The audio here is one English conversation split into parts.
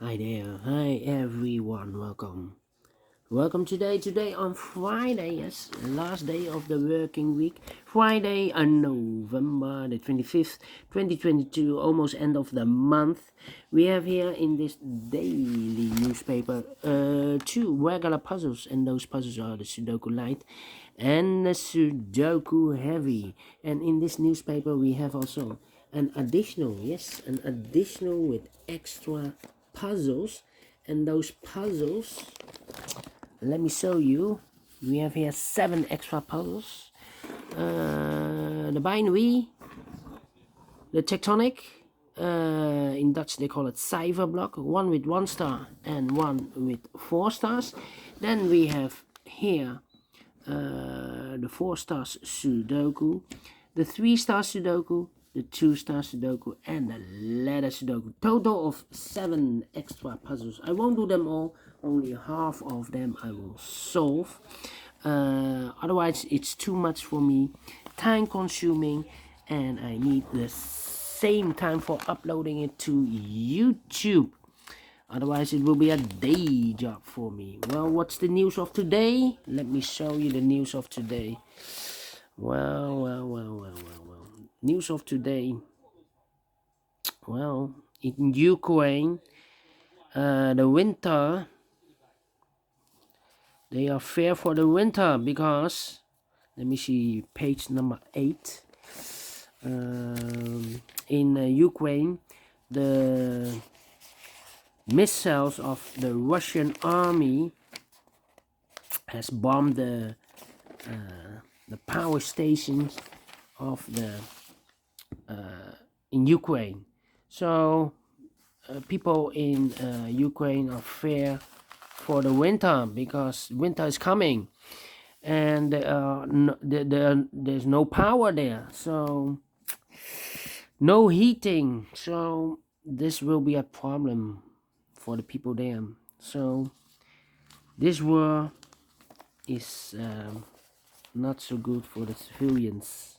Hi there, hi everyone, welcome today on Friday, yes, last day of the working week, Friday on November the 25th 2022, almost end of the month. We have here in this daily newspaper two regular puzzles, and those puzzles are the Sudoku Light and the Sudoku Heavy. And in this newspaper we have also an additional with extra puzzles, and those puzzles, let me show you. We have here 7 extra puzzles. The binary, the tectonic, in Dutch they call it cijferblok, one with 1 star and one with 4 stars. Then we have here the 4 stars Sudoku, the 3 star Sudoku, the 2 star Sudoku, and the letter Sudoku. Total of 7 extra puzzles. I won't do them all, only half of them I will solve. Otherwise it's too much for me, time consuming, and I need the same time for uploading it to YouTube. Otherwise it will be a day job for me. Well, what's the news of today? Let me show you the news of today. Well. News of today. Well, in Ukraine, the winter, they are fair for the winter because, let me see, page number 8. In Ukraine, the missiles of the Russian army has bombed the power stations of the in Ukraine. So people in Ukraine are fair for the winter because winter is coming, and there's no power there, so no heating. So this will be a problem for the people there. So this war is not so good for the civilians.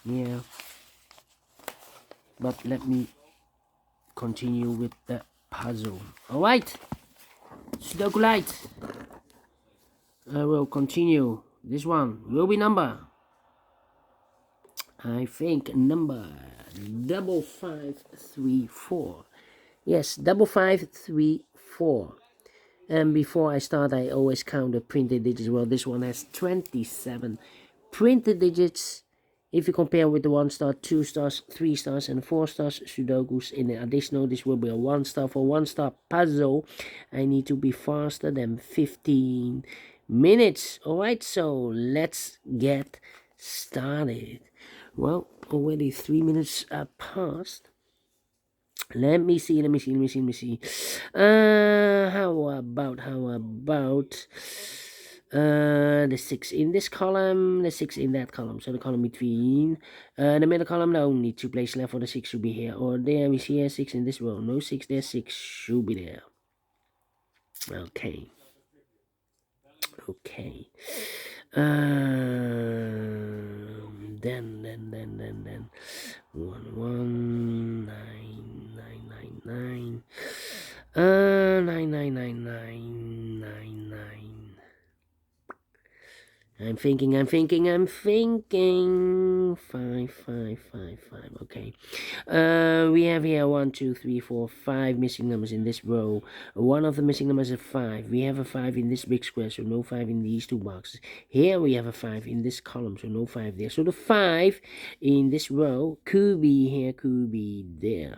Yeah, but let me continue with the puzzle. All right, Sudoku Light. I will continue. This one will be number, I think, number 5534. Yes, 5534. And before I start, I always count the printed digits. Well, this one has 27 printed digits. If you compare with the 1 star, 2 stars, 3 stars, and 4 stars Sudokus in the additional, this will be a 1 star. For 1 star puzzle, I need to be faster than 15 minutes. Alright, so let's get started. Well, already 3 minutes passed. Let me see. How about the 6 in this column, the 6 in that column. So the column between the middle column, the only 2 places left for the 6 should be here or there. We see here 6 in this row. No 6 there, 6 should be there. Okay. Then 11999 99999. I'm thinking. 5555. Okay. We have here 1, 2, 3, 4, 5 missing numbers in this row. One of the missing numbers is 5. We have a 5 in this big square, so no 5 in these 2 boxes. Here we have a 5 in this column, so no 5 there. So the 5 in this row could be here, could be there.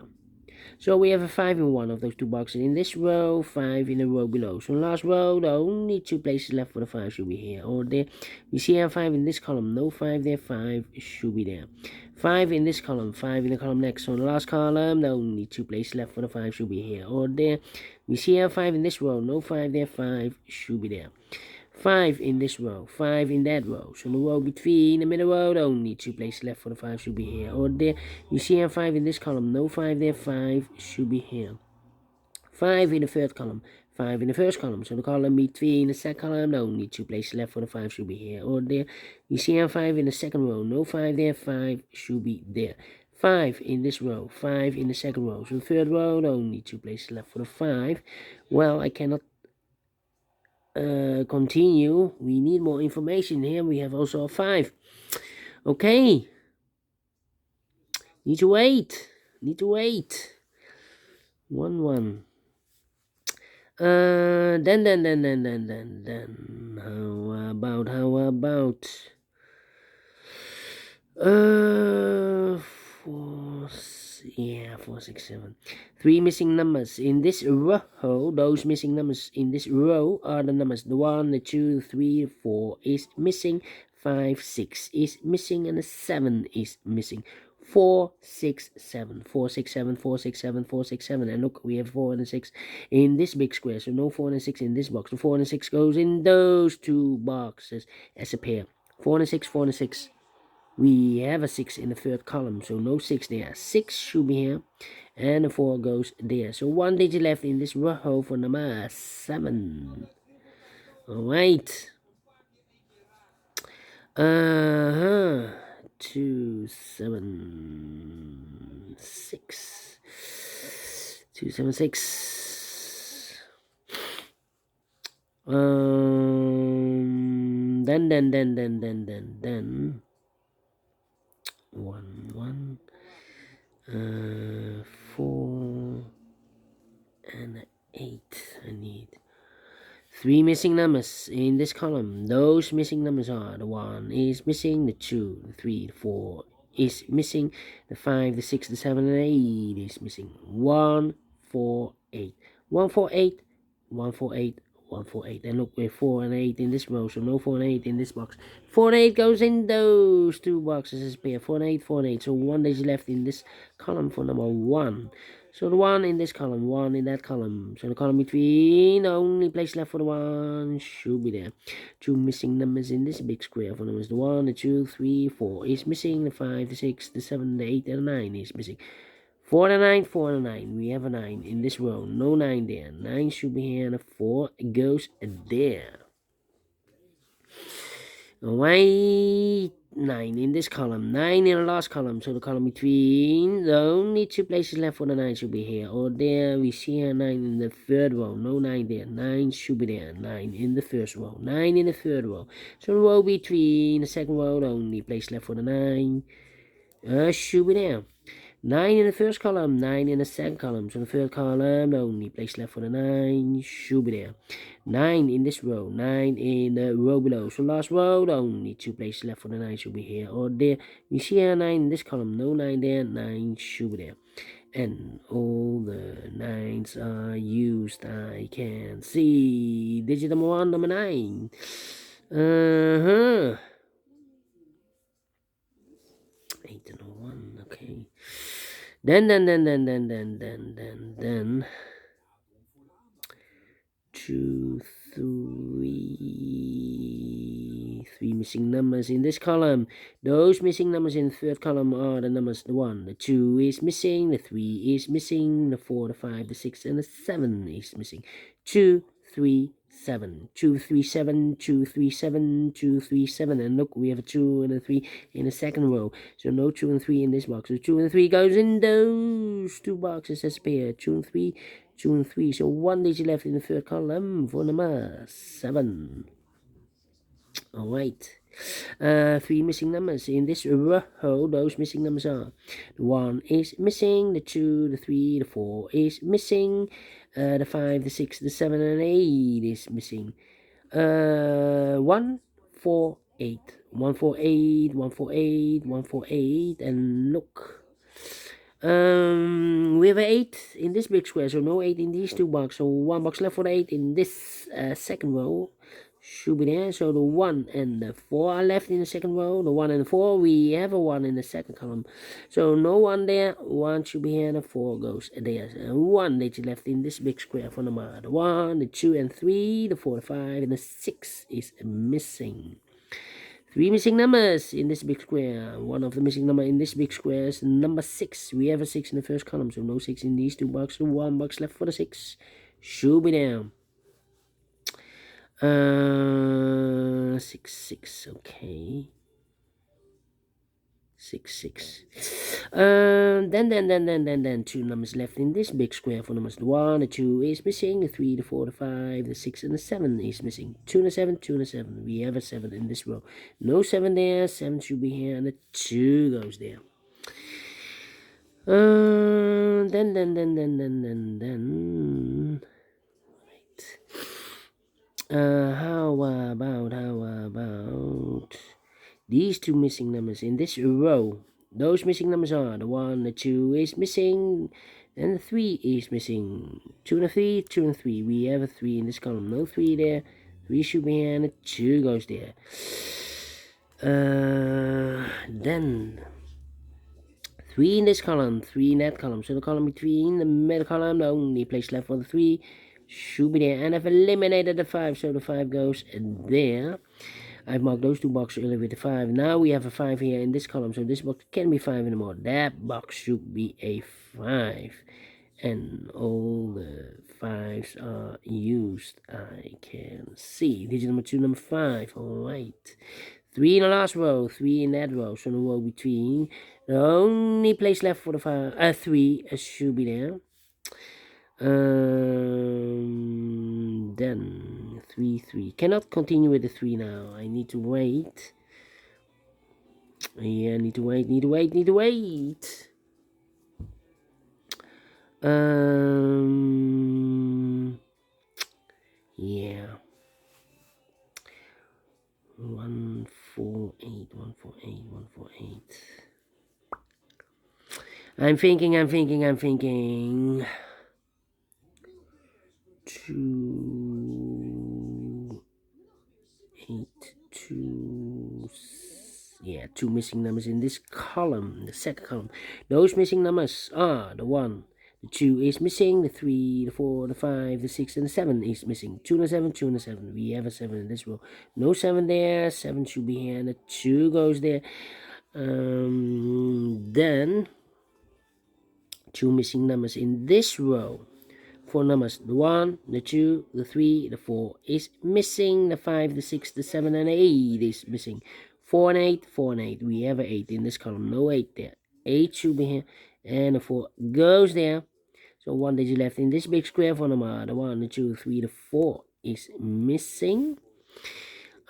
So we have a 5 in one of those 2 boxes in this row, 5 in the row below. So last row, the only 2 places left for the 5 should be here or there. We see a 5 in this column, no 5 there, 5 should be there. 5 in this column, 5 in the column next. So in the last column, the only 2 places left for the 5 should be here or there. We see a 5 in this row, no 5 there, 5 should be there. 5 in this row, 5 in that row. So the row between the middle row, the only 2 places left for the 5 should be here or there. You see a 5 in this column, no 5 there, 5 should be here. 5 in the third column, 5 in the first column. So the column between the second column, the only 2 places left for the 5 should be here or there. You see a 5 in the second row, no 5 there, 5 should be there. 5 in this row, 5 in the second row. So the third row, only 2 places left for the 5. Well, I cannot continue. We need more information here. We have also a 5. Okay. Need to wait. 1, 1. Then. How about? 4, 6, 7. 3 missing numbers in this row. Those missing numbers in this row are the numbers. The 1, the 2, 3, 4 is missing. 5, 6 is missing, and the 7 is missing. 4, 6, 7. 4, 6, 7, 4, 6, 7, 4, 6, 7. And look, we have 4 and a 6 in this big square. So no 4 and a 6 in this box. The 4 and a 6 goes in those 2 boxes as a pair. 4 and a 6, 4 and a 6. We have a 6 in the third column, so no 6 there. 6 should be here, and the 4 goes there. So 1 digit left in this row for number 7. Alright. 2, 7, 6. 2, 7, 6. Then 1, 1, 4, and 8. I need 3 missing numbers in this column. Those missing numbers are: the 1 is missing, the 2, the 3, the 4 is missing, the 5, the 6, the 7, and 8 is missing. 1, 4, 8. 1, 4, 8. 1, 4, 8. 1, 4, 8. And look, we have 4 and 8 in this row, so no 4 and 8 in this box. 4 and 8 goes in those 2 boxes as a pair. 4 and 8, 4 and 8. So 1 is left in this column for number 1. So the 1 in this column, 1 in that column. So the column between, the only place left for the 1 should be there. 2 missing numbers in this big square for numbers. The 1, the 2, 3, 4 is missing. The 5, the 6, the 7, the 8, and the 9 is missing. 4 and a 9, 4 and a 9. We have a 9 in this row. No 9 there. 9 should be here, and a 4 goes there. Alright, 9 in this column. 9 in the last column. So the column between, the only 2 places left for the 9 should be here or there. We see here 9 in the third row. No 9 there. 9 should be there. 9 in the first row. 9 in the third row. So the row between the second row, the only place left for the 9 should be there. 9 in the first column, 9 in the second column. So the third column, the only place left for the 9 should be there. 9 in this row, 9 in the row below. So last row, the only 2 places left for the 9 should be here or there. You see here 9 in this column, no 9 there, 9 should be there. And all the 9s are used. I can see digit number 1, number 9. 8 and 1, okay. Then 2, 3 missing numbers in this column. Those missing numbers in the third column are the numbers: the 1, the 2 is missing, the 3 is missing, the 4, the 5, the 6, and the 7 is missing. 2, 3, 7. 2, 3, 7, 2, 3, 7, 2, 3, 7. And look, we have a 2 and a 3 in the second row. So no 2 and 3 in this box. So 2 and 3 goes in those 2 boxes as a pair. 2 and 3, 2 and 3. So 1 digit left in the third column for number 7. Alright. 3 missing numbers in this row. Those missing numbers are: the 1 is missing, the 2, the 3, the 4 is missing, the 5, the 6, the 7, and 8 is missing. 1, 4, 8. 1, 4, 8, 1, 4, 8, 1, 4, 8, and look. We have an 8 in this big square, so no 8 in these 2 boxes. So 1 box left for the 8 in this second row should be there. So the 1 and the 4 are left in the second row. The 1 and the 4, we have a 1 in the second column. So no 1 there. 1 should be here, and the 4 goes there. And 1 digit left in this big square for number: the 1, the 2, and 3, the 4, the 5, and the 6 is missing. 3 missing numbers in this big square. One of the missing number in this big square is number 6. We have a 6 in the first column, so no 6 in these 2 boxes. 1 box left for the 6. Should be there. 6, 6, okay. 6 6. Then 2 numbers left in this big square. For numbers, the 1, the 2 is missing, the 3, the 4, the 5, the 6, and the 7 is missing. 2 and a 7, 2 and a 7. We have a 7 in this row. No 7 there, 7 should be here, and the 2 goes there. Then. Right. How about these two missing numbers in this row? Those missing numbers are the 1, the 2 is missing, and the 3 is missing. 2 and a 3, 2 and 3. We have a 3 in this column. No 3 there. 3 should be here, and the 2 goes there. Then 3 in this column, 3 in that column. So the column between the middle column, the only place left for the 3 should be there. And I've eliminated the 5, so the 5 goes there. I've marked those two boxes earlier with the 5. Now we have a 5 here in this column, so this box can't be 5 anymore. That box should be a 5. And all the 5s are used, I can see. Digit number 2, number 5. Alright. 3 in the last row, 3 in that row. So the row between, the only place left for the 3 should be there. Then 3 3. Cannot continue with the 3 now. I need to wait. Yeah, need to wait. Yeah. 148. I'm thinking. 2 8 2. Yeah, 2 missing numbers in this column, the second column. Those missing numbers are the 1, the 2 is missing, the 3, the 4, the 5, the 6, and the 7 is missing. 2 and a 7, 2 and a 7. We have a 7 in this row. No 7 there. 7 should be here, and the 2 goes there. Then 2 missing numbers in this row. 4 numbers, the 1, the 2, the 3, the 4 is missing, the 5, the 6, the 7, and the 8 is missing. 4 and 8, 4 and 8. We have an 8 in this column. No 8 there. 8 should be here, and the 4 goes there. So 1 digit left in this big square. For number, the 1, the 2, the 3, the 4 is missing.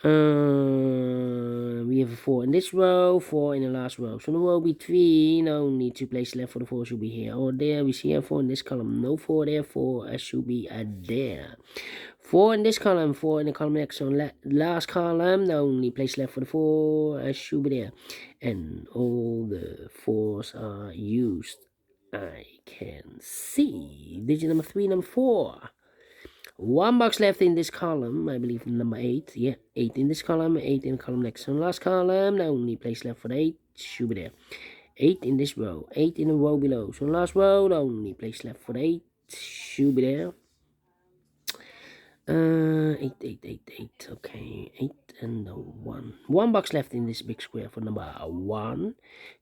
We have a 4 in this row, 4 in the last row. So the row between, only 2 places left for the 4 should be here or there. We see a 4 in this column, no 4 there, 4 should be there. 4 in this column, 4 in the column next. So last column, the only place left for the 4 should be there. And all the 4s are used, I can see. Digit number 3, number 4. 1 box left in this column, I believe number 8. Yeah, 8 in this column, 8 in the column next. So last column, the only place left for the 8 should be there. 8 in this row, 8 in the row below. So last row, the only place left for the 8 should be there. 8. Okay, 8 and the 1. 1 box left in this big square for number 1.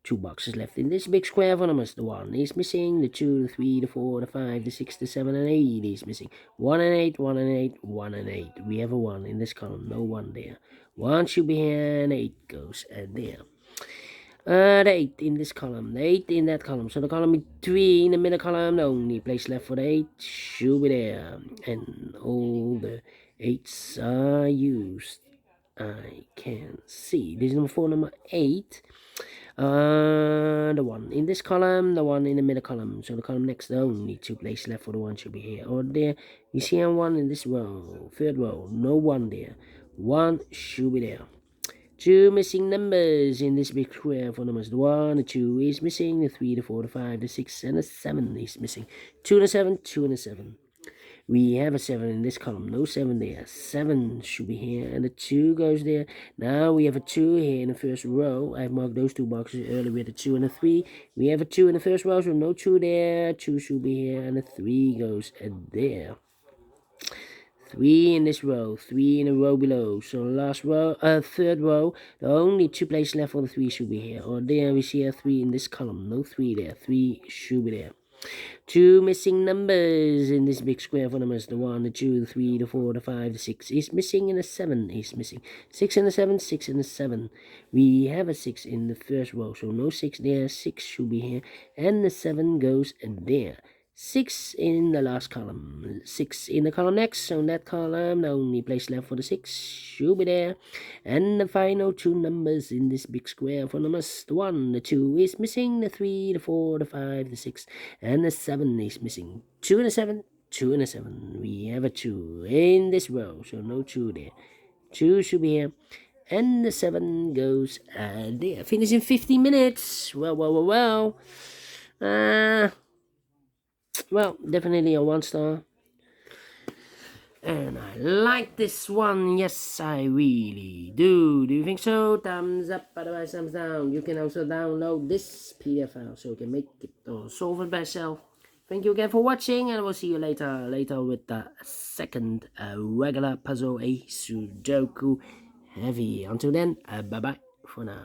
2 boxes left in this big square for numbers. The 1 is missing. The 2, the 3, the 4, the 5, the 6, the 7, and 8 is missing. 1 and 8, 1 and 8, 1 and 8. We have a 1 in this column. No 1 there. 1 should be here, and 8 goes there. The 8 in this column, the 8 in that column. So the column between the middle column, the only place left for the 8 should be there. And all the 8s are used, I can see. This is number 4, number 8. The 1 in this column, the 1 in the middle column. So the column next, the only 2 places left for the 1 should be here or there. You see a 1 in this row, third row, no 1 there. 1 should be there. 2 missing numbers in this big square for numbers. The 1, the 2 is missing, the 3, the 4, the 5, the 6, and the 7 is missing. 2 and a 7, 2 and a 7. We have a 7 in this column, no 7 there. 7 should be here, and the 2 goes there. Now we have a 2 here in the first row. I've marked those 2 boxes earlier with a 2 and a 3. We have a 2 in the first row, so no 2 there. 2 should be here, and the 3 goes there. 3 in this row, 3 in the row below. So last row, third row, the only 2 places left for the 3 should be here or there. We see a 3 in this column, no 3 there. 3 should be there. Two missing numbers in this big square for numbers. The 1, the 2, the 3, the 4, the 5, the 6 is missing, and the 7 is missing. 6 and the 7, 6 and the 7. We have a 6 in the first row, so no 6 there. 6 should be here, and the 7 goes there. 6 in the last column, 6 in the column next, so in that column the only place left for the 6 should be there. And the final two numbers in this big square for numbers, the 1, the 2 is missing, the 3, the 4, the 5, the 6, and the 7 is missing. 2 and the 7, 2 and the 7, we have a 2 in this row, so no 2 there. 2 should be here, and the 7 goes there. Finish in 50 minutes, well. Well, definitely a 1-star. And I like this one. Yes, I really do. Do you think so? Thumbs up, otherwise thumbs down. You can also download this PDF file so you can make it or solve it by yourself. Thank you again for watching, and we'll see you later with the second regular puzzle, a Sudoku heavy. Until then, bye-bye for now.